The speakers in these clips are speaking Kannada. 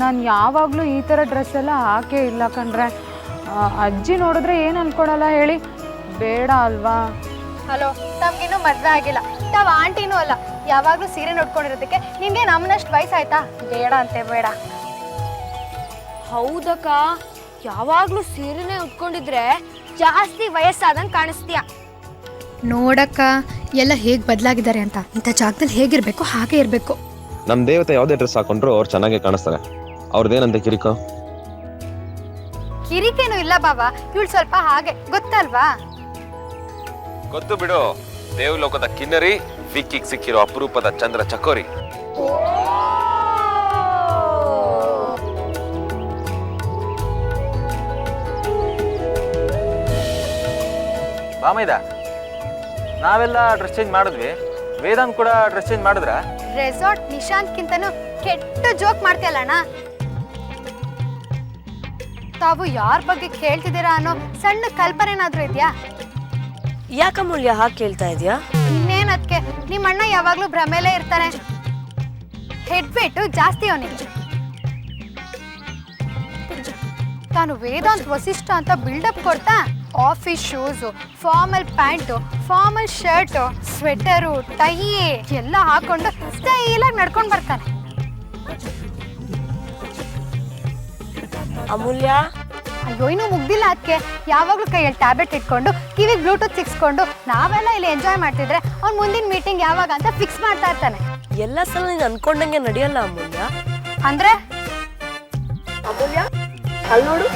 ನಾನು ಯಾವಾಗಲೂ ಈ ಥರ ಡ್ರೆಸ್ ಎಲ್ಲ ಹಾಕೇ ಇಲ್ಲ ಕಣ್ರೆ. ಅಜ್ಜಿ ನೋಡಿದ್ರೆ ಏನು ಅನ್ಕೊಳಲ್ಲ ಹೇಳಿ, ಬೇಡ ಅಲ್ವಾ? ಹಲೋ, ನಮ್ಗಿನ್ನೂ ಮದುವೆ ಆಗಿಲ್ಲ, ತಾವು ಆಂಟಿನೂ ಅಲ್ಲ, ಯಾವಾಗಲೂ ಸೀರೆ ನೋಡ್ಕೊಂಡಿರೋದಕ್ಕೆ ನಿಮಗೆ ನಮ್ಮನಷ್ಟು ವಯಸ್ಸಾಯ್ತಾ? ಬೇಡ ಅಂತೆ, ಬೇಡ. ಹೌದಕ್ಕ, ಯಾವಾಗಲೂ ಸೀರೆನೇ ಉಟ್ಕೊಂಡಿದ್ರೆ ಜಾಸ್ತಿ ವಯಸ್ಸಾದಂಗೆ ಕಾಣಿಸ್ತೀಯ. ನೋಡಕ್ಕ, ಎಲ್ಲ ಹೇಗೆ ಬದಲಾಗಿದ್ದಾರೆ ಅಂತ. ಇಂಥ ಜಾಗದಲ್ಲಿ ಹೇಗಿರಬೇಕು ಹಾಗೆ ಇರಬೇಕು. ನಮ್ಮ ದೇವತೆ ಯಾವುದೇ ಡ್ರೆಸ್ ಹಾಕೊಂಡ್ರು ಅವ್ರು ಚೆನ್ನಾಗಿ ಕಾಣಿಸ್ತಾರೆ. ಅವ್ರದ್ದೇನಂತೆ ಕಿರಿಕೋ? ಕಿರಿಕೇನು ಇಲ್ಲ ಬಾಬಾ, ಇವಳು ಸ್ವಲ್ಪ ಹಾಗೆ, ಗೊತ್ತಲ್ವಾ? ಗೊತ್ತು ಬಿಡು, ದೇವಲೋಕದ ಕಿನ್ನರಿ, ವಿಕ್ಕಿಗೆ ಸಿಕ್ಕಿರೋ ಅಪರೂಪದ ಚಂದ್ರ ಚಕೋರಿ. ಬಾಮೈದ, ನಾವೆಲ್ಲ ಡ್ರೆಸ್ ಚೇಂಜ್ ಮಾಡಿದ್ವಿ, ವೇದಾಂತ್ ಕೂಡ ಡ್ರೆಸ್ ಚೇಂಜ್ ಮಾಡಿದ್ರ? ರೆಸಾರ್ಟ್ ನಿಶಾಂತ್ಕಿಂತನೂ ಕೆಟ್ಟ ಜೋಕ್ ಮಾಡ್ತೀಯಲ್ಲ ಅಣ್ಣ. ತಾವು ಯಾರ ಬಗ್ಗೆ ಕೇಳ್ತಿದ್ದೀರಾ ಅನ್ನೋ ಸಣ್ಣ ಕಲ್ಪನೆ ಏನಾದ್ರೂ ಇದೆಯಾ? ಯಾಕಮೂಲ್ಯ ಹಾಗೆ ಕೇಳ್ತಾ ಇದೆಯಾ? ಇನ್ನೇನು ಅದಕ್ಕೆ, ನಿಮ್ಮ ಅಣ್ಣ ಯಾವಾಗಲೂ ಭ್ರಮೇಲೇ ಇರ್ತಾನೆ. ಹೆಡ್ ವೇಟು ಜಾಸ್ತಿ ಅವನಿಗೆ. ತಾನು ವೇದಾಂತ್ ವಸಿಷ್ಠ ಅಂತ ಬಿಲ್ಡಪ್ ಕೊಡ್ತಾ office shoes, formal pant, formal shirt, sweater, tie ಎಲ್ಲ ಹಾಕೊಂಡು ಸ್ಟೈಲಾಗಿ ನಡ್ಕೊಂಡು ಬರ್ತಾನೆ. ಅಮೂಲ್ಯ, ಅಯ್ಯೋ, ಇನ್ನೂ ಮುಗ್ದಿಲ್ಲ ಅದಕ್ಕೆ. ಯಾವಾಗಲೂ ಕೈಯಲ್ಲಿ ಟ್ಯಾಬ್ಲೆಟ್ ಇಟ್ಕೊಂಡು ಕಿವಿಗೆ ಬ್ಲೂಟೂತ್ ಸಿಕ್ಸ್ಕೊಂಡು ನಾವೆಲ್ಲ ಇಲ್ಲಿ ಎಂಜಾಯ್ ಮಾಡ್ತಿದ್ರೆ ಅವ್ನು ಮುಂದಿನ ಮೀಟಿಂಗ್ ಯಾವಾಗ ಅಂತ ಫಿಕ್ಸ್ ಮಾಡ್ತಾ ಇರ್ತಾನೆ. ಎಲ್ಲ ಸಲ ನೀನು ಅನ್ಕೊಂಡಂಗೆ ನಡೆಯಲ್ಲ ಅಮೂಲ್ಯ. ಅಂದ್ರೆ ಅಮೂಲ್ಯ, ಅಲ್ಲಿ ನೋಡು.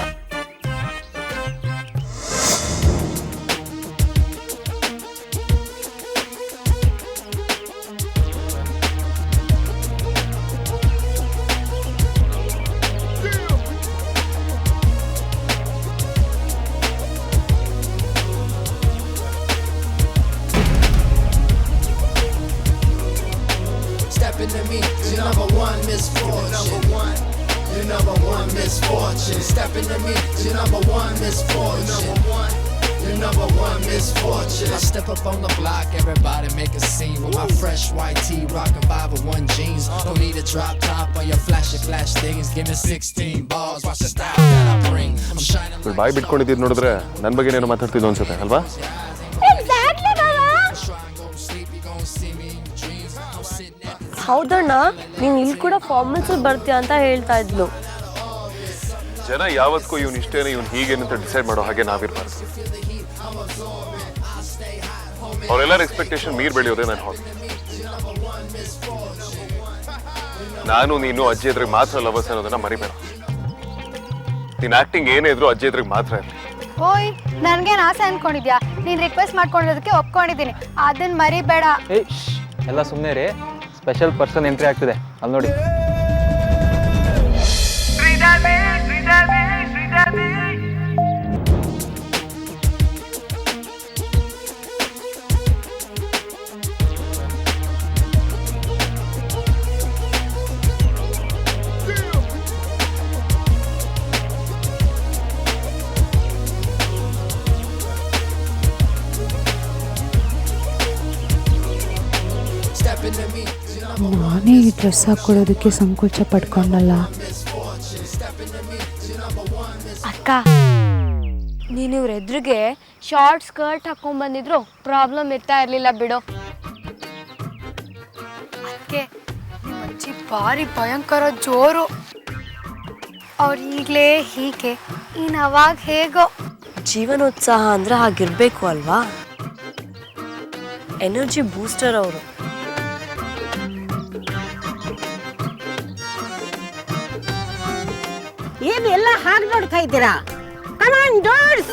Into me, you're number one misfortune. You're number one misfortune. Step into me, you're number one misfortune. You're number one misfortune. I step up on the block, everybody make a scene with my fresh white tee, rockin' 501 jeans. Don't need a drop top or your flashy flash things. Give me 16 bars, watch the style that I bring. I'm shining like ಬಾಯಿ ಬಿಟ್ಕೊಂಡಿದ್ದು ನೋಡಿದ್ರೆ ನನ್ನ ಬಗ್ಗೆ ಏನೋ ಮಾತಾಡ್ತಿದ್ದು ಅನ್ಸುತ್ತೆ ಅಲ್ವಾ? ಹೌದಣ್ಣ, ನೀನು ಇಲ್ಲಿ ಕೂಡ ಫಾರ್ಮಲ್ಸ್ ಬರ್ತೀಯ ಅಂತ ಹೇಳ್ತಾ ಇದ್ಲು. ಜನ ಯಾವತ್ತೂ ಇವ್ನು ಇಷ್ಟೇನೆ, ಇವ್ನು ಹೀಗೇನಂತ ಡಿಸೈಡ್ ಮಾಡೋ ಹಾಗೆ ನಾವಿರ್ಬಾರ್ದು. ಅವರೆಲ್ಲರ ಎಕ್ಸ್ಪೆಕ್ಟೇಷನ್ ಮೀರ್ ಬೆಳೆಯೋದೇ ನನ್ನ ಹಾಬಿ. ನಾನು ನೀನು ಅಜ್ಜಿ ಎದುರಿಗೆ ಮಾತ್ರ ಲವರ್ಸ್ ಅನ್ನೋದನ್ನ ಮರಿಬೇಡ. ನೀನ್ ಆಕ್ಟಿಂಗ್ ಏನೇ ಇದ್ರು ಅಜ್ಜಿ ಎದುರಿಗೆ ಮಾತ್ರ ಇರಲಿ. ಓಯ್, ನನ್ಗೇನು ಆಸೆ ಅನ್ಕೊಂಡಿದ್ಯಾ? ನೀನು ರಿಕ್ವೆಸ್ಟ್ ಮಾಡ್ಕೊಂಡಿರೋದಕ್ಕೆ ಒಪ್ಕೊಂಡಿದ್ದೀನಿ, ಅದನ್ನ ಮರಿಬೇಡ. ಎಲ್ಲ ಸುಮ್ಮನೆ ರೀ, ಸ್ಪೆಷಲ್ ಪರ್ಸನ್ ಎಂಟ್ರಿ ಆಗ್ತಿದೆ, ಅಲ್ಲಿ ನೋಡಿ. ನಾನೇ ಈ ಡ್ರೆಸ್ ಹಾಕೊಳ್ಳೋದಕ್ಕೆ ಸಂಕೋಚ ಪಡ್ಕೊಂಡಲ್ಲ. ಅಕ್ಕ, ನೀನು ಇವ್ರ ಎದುರಿಗೆ ಶಾರ್ಟ್ ಸ್ಕರ್ಟ್ ಹಾಕೊಂಡ್ ಬಂದಿದ್ರು ಪ್ರಾಬ್ಲಮ್ ಇರ್ತಾ ಇರ್ಲಿಲ್ಲ ಬಿಡು. ಅದಕ್ಕೆ ನಿಮ್ಮ ಅಜ್ಜಿ ಭಾರಿ ಭಯಂಕರ ಜೋರು. ಅವ್ರು ಈಗಲೇ ಹೀಗೆ, ಇನ್ನು ಅವಾಗ ಹೇಗೋ. ಜೀವನೋತ್ಸಾಹ ಅಂದ್ರೆ ಹಾಗಿರ್ಬೇಕು ಅಲ್ವಾ? ಎನರ್ಜಿ ಬೂಸ್ಟರ್ ಅವರು. ಏನು ಎಲ್ಲ ಹಾಗೆ ನೋಡ್ತಾ ಇದ್ದೀರಾ? Come on dears,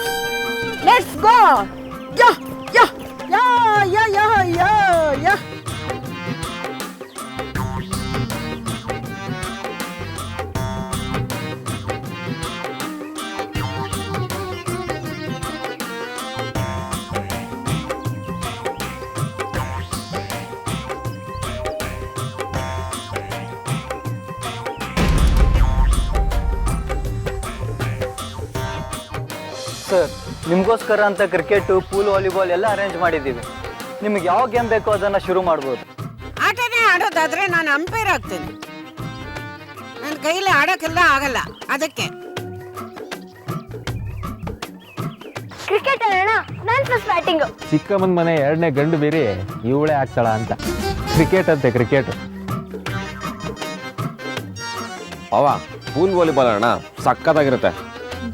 let's go. ಯಾ ಯಾ ಯಾ ಯಾ ಯಾ ಯಾ ಯಾ. ಸರ್, ನಿಮಗೋಸ್ಕರ ಅಂತ ಕ್ರಿಕೆಟು, ಪೂಲ್, ವಾಲಿಬಾಲ್ ಎಲ್ಲ ಅರೇಂಜ್ ಮಾಡಿದ್ದೀವಿ. ನಿಮ್ಗೆ ಯಾವ ಗೇಮ್ ಬೇಕೋ ಅದನ್ನು ಶುರು ಮಾಡ್ಬೋದು. ಆಟನೇ ಆಡೋದಾದ್ರೆ ನಾನು ಅಂಪೈರ್ ಆಗ್ತೇನೆ. ನನ್ನ ಕೈಲಿ ಆಡೋಕ್ಕೆಲ್ಲ ಆಗಲ್ಲ ಅದಕ್ಕೆ. ಕ್ರಿಕೆಟ್ ಆಡೋಣ, ನಾನು ಫಸ್ಟ್ ಬ್ಯಾಟಿಂಗ್. ಚಿಕ್ಕಮ್ಮನ ಮನೆ ಎರಡನೇ ಗಂಡು ಬೇರೆ ಇವಳೇ ಆಗ್ತಾಳ ಅಂತ. ಕ್ರಿಕೆಟ್ ಅಂತೆ ಕ್ರಿಕೆಟ್. ಅವ ಪೂಲ್ ವಾಲಿಬಾಲ್ ಅಣ್ಣ ಸಕ್ಕತ್ತಾಗಿರುತ್ತೆ.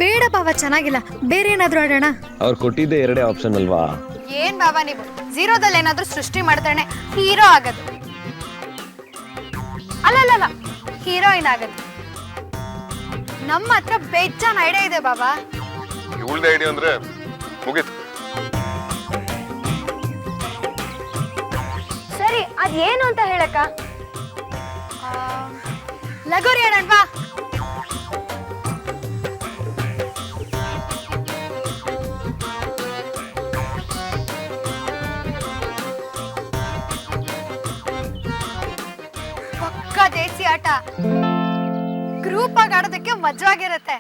ಬೇಡ ಬಾವ, ಚೆನ್ನಾಗಿಲ್ಲ, ಬೇರೆ ಏನಾದ್ರೂ ಆಡೋಣ. ಅವ್ರು ಕೊಟ್ಟಿದ್ದೆ ಎರಡೇ ಆಪ್ಷನ್ ಅಲ್ವಾ? ಏನ್ ಬಾಬಾ ನೀವು ಝೀರೋದಲ್ಲಿ ಏನಾದ್ರೂ ಸೃಷ್ಟಿ ಮಾಡ್ತಾನೆ ಹೀರೋ ಆಗದು. ಅಲ್ಲಲ್ಲ, ಹೀರೋಯಿನ್ ಆಗದು. ನಮ್ಮ ಹತ್ರ ಬೇಜಾನ್ ಐಡಿಯಾ ಇದೆ ಬಾಬಾ. ಇವಳ್ದ ಐಡಿಯಾ ಅಂದ್ರೆ ಮುಗೀತು. ಸರಿ, ಅದೇನು ಅಂತ ಹೇಳಕ್ಕ? ಲಗೋರಿ ಆಡೋಣವಾ? ಪಕ್ಕ ದೇಸಿ ಆಟ, ಗ್ರೂಪ್ ಆಗಿ ಆಡೋದಕ್ಕೆ ಮಜವಾಗಿರುತ್ತೆ.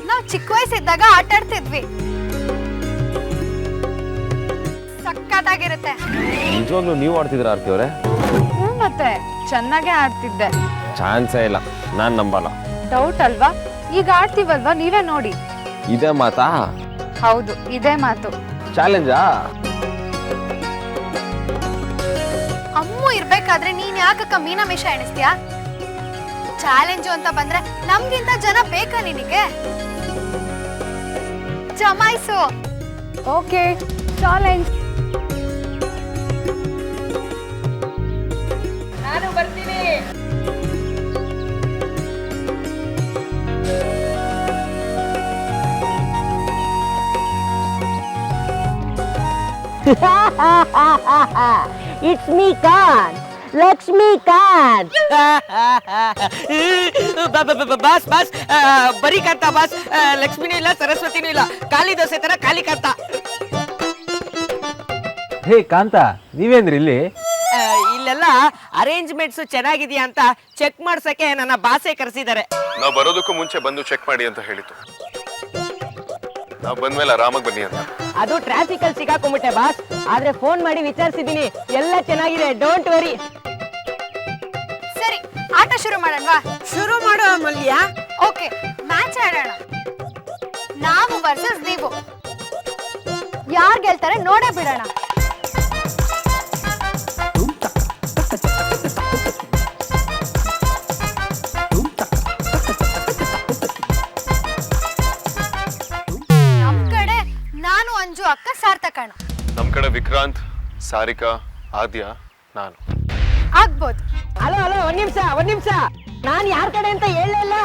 ನಾವು ಚಿಕ್ಕ ವಯಸ್ಸಿದ್ದಾಗ ಆಟ ಆಡ್ತಿದ್ವಿ, ಸಕ್ಕತ್ತಾಗಿರುತ್ತೆ. ನಿಜವಾಗ್ಲೂ ನೀವು ಆಡ್ತಿದ್ರ ಆರ್ತಿ ಅವರೇ? ಮತ್ತೆ ಚೆನ್ನಾಗೇ ಆಡ್ತಿದ್ದೆ. ಚಾನ್ಸೇ ಇಲ್ಲ, ನಾನ್ ನಂಬಲ್ಲ. ಡೌಟ್ ಅಲ್ವಾ? ಈಗ ಆಡ್ತೀವಲ್ವಾ, ನೀವೇ ನೋಡಿ. ಇದೇ ಮಾತಾ? ಹೌದು, ಇದೇ ಮಾತು. ಚಾಲೆಂಜಾ? ಅಮ್ಮು ಇರ್ಬೇಕಾದ್ರೆ ನೀನ್ ಯಾಕಕ್ಕ ಮೀನಮೇಷ ಎಣಿಸ್ತೀಯಾ? ಚಾಲೆಂಜು ಅಂತ ಬಂದ್ರೆ ನಮ್ಗಿಂತ ಜನ ಬೇಕಾ ನಿನಗೆ? ಜಮಾಯಿಸು. Okay, challenge. ನಾನು ಬರ್ತೀನಿ. It's me, Khan. Lakshmikant. Boss boss ಬರೀ ಕಾಂತ ಬಾಸ್, ಲಕ್ಷ್ಮಿನೂ ಇಲ್ಲ ಸರಸ್ವತಿನೂ ಇಲ್ಲ, ಖಾಲಿ ದೋಸೆ ತರ ಖಾಲಿ ಕಾಂತ. ಹೇ ಕಾಂತ, ನೀವೇಂದ್ರಿ ಇಲ್ಲಿ? ಇಲ್ಲೆಲ್ಲ ಅರೇಂಜ್ಮೆಂಟ್ಸ್ ಚೆನ್ನಾಗಿದೆಯಾ ಅಂತ ಚೆಕ್ ಮಾಡ್ಸಕ್ಕೆ ನನ್ನ ಬಾಸೆ ಕರೆಸಿದ್ದಾರೆ. ನಾವು ಬರೋದಕ್ಕೂ ಮುಂಚೆ ಬಂದು ಚೆಕ್ ಮಾಡಿ ಅಂತ ಹೇಳಿತ್ತು. ನಾವು ಬಂದ್ಮೇಲೆ ಆರಾಮಾಗಿ ಬನ್ನಿ ಅಂತ. ಅದು ಟ್ರಾಫಿಕ್ ಅಲ್ಲಿ ಸಿಗಾಕೊಂಡ್ಬಿಟ್ಟೆ ಬಾಸ್, ಆದ್ರೆ ಫೋನ್ ಮಾಡಿ ವಿಚಾರಿಸಿದೀನಿ, ಎಲ್ಲ ಚೆನ್ನಾಗಿದೆ, ಡೋಂಟ್ ವರಿ. ಸರಿ, ಆಟ ಶುರು ಮಾಡೋಣವಾ? ಶುರು ಮಾಡೋ ಮಲ್ಯ. ಓಕೆ, ಮ್ಯಾಚ್ ಆಡೋಣ. ನಾವು ವರ್ಸಸ್ ನೀವು. ಯಾರು ಗೆಲ್ತಾರೆ ನೋಡೇ ಬಿಡೋಣ. ನಮ್ ಕಡೆ ನಾನು, ಅಂಜು ಅಕ್ಕ, ಸಾರ್ಥಕಣ್ಣ. ನಮ್ ಕಡೆ ವಿಕ್ರಾಂತ್, ಸಾರಿಕಾ, ಆದ್ಯ, ನಾನು. ಆಗ್ಬೋದು. ಹಲೋ ಹಲೋ, ಒಂದ್ ನಿಮಿಷ, ನಾನ್ ಯಾರ ಕಡೆ ಅಂತ ಹೇಳಲಿಲ್ಲ.